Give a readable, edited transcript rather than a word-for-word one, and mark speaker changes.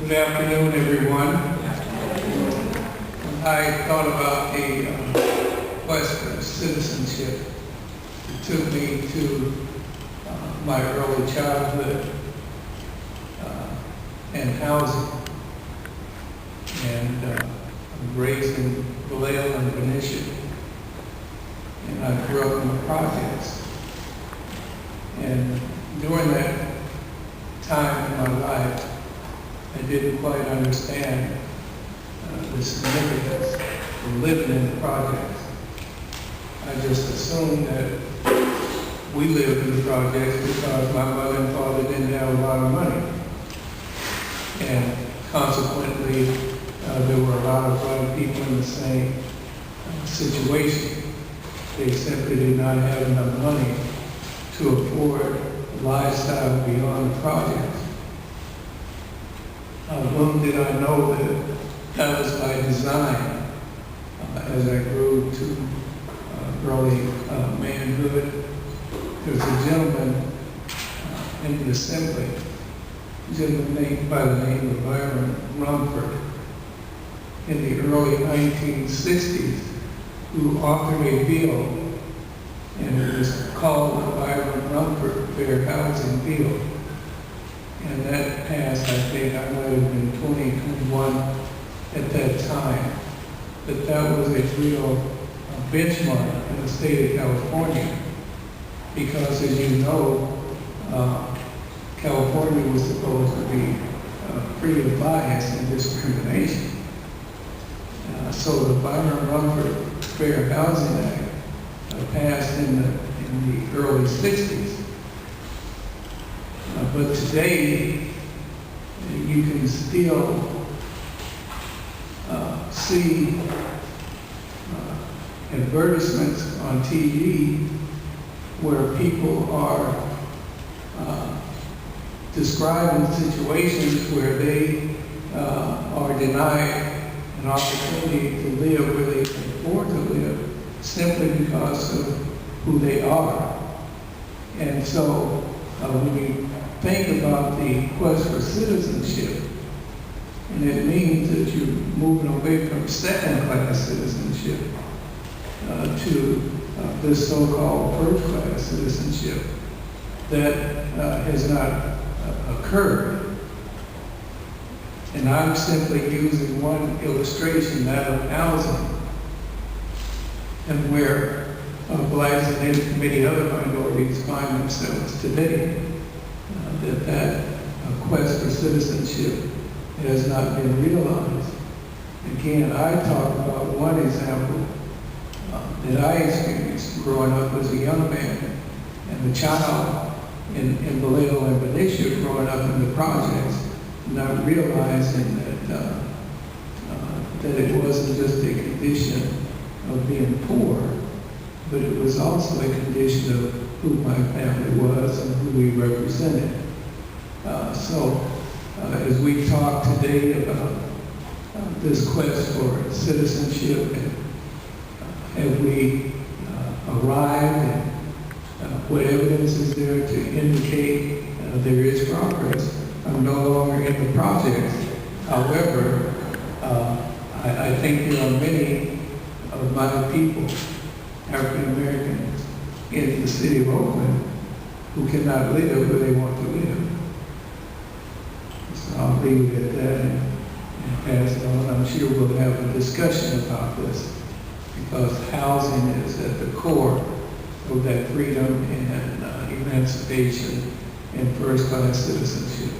Speaker 1: Good afternoon, everyone. I thought about the quest for citizenship. It took me to my early childhood and housing. And I was raised in Vallejo and Benicia. And I grew up in the projects. And during that time in my life, I didn't quite understand the significance of living in the projects. I just assumed that we lived in the projects because my mother and father didn't have a lot of money. And consequently, there were a lot of other people in the same situation. They simply did not have enough money to afford a lifestyle beyond the projects. Little did I know that was by design. As I grew to early manhood, there was a gentleman in the assembly, a gentleman by the name of Byron Rumford, in the early 1960s, who authored a bill, and it was called the Byron Rumford Fair Housing Bill. And that passed, I think I might have been 2021 at that time. But that was a real benchmark in the state of California. Because as you know, California was supposed to be free of bias and discrimination. So the Byron Rumford Fair Housing Act passed in the early 60s. But today, you can still see advertisements on TV where people are describing situations where they are denied an opportunity to live where they can afford to live simply because of who they are. And so when we think about the quest for citizenship, and it means that you're moving away from second-class citizenship to this so-called first-class citizenship that has not occurred. And I'm simply using one illustration, that of housing, and where blacks and many other minorities find themselves today. That quest for citizenship has not been realized. Again, I talk about one example that I experienced growing up as a young man and a child in Vallejo and Benicia, growing up in the projects, not realizing that it wasn't just a condition of being poor, but it was also a condition of who my family was and who we represented. So as we talk today about this quest for citizenship, and have we arrived, and what evidence is there to indicate there is progress? I'm no longer in the projects. However, I think there are many of my people, African Americans, in the city of Oakland who cannot live where they want to live. So I'll leave it at that and pass it on. I'm sure we'll have a discussion about this because housing is at the core of that freedom and emancipation and first-class citizenship.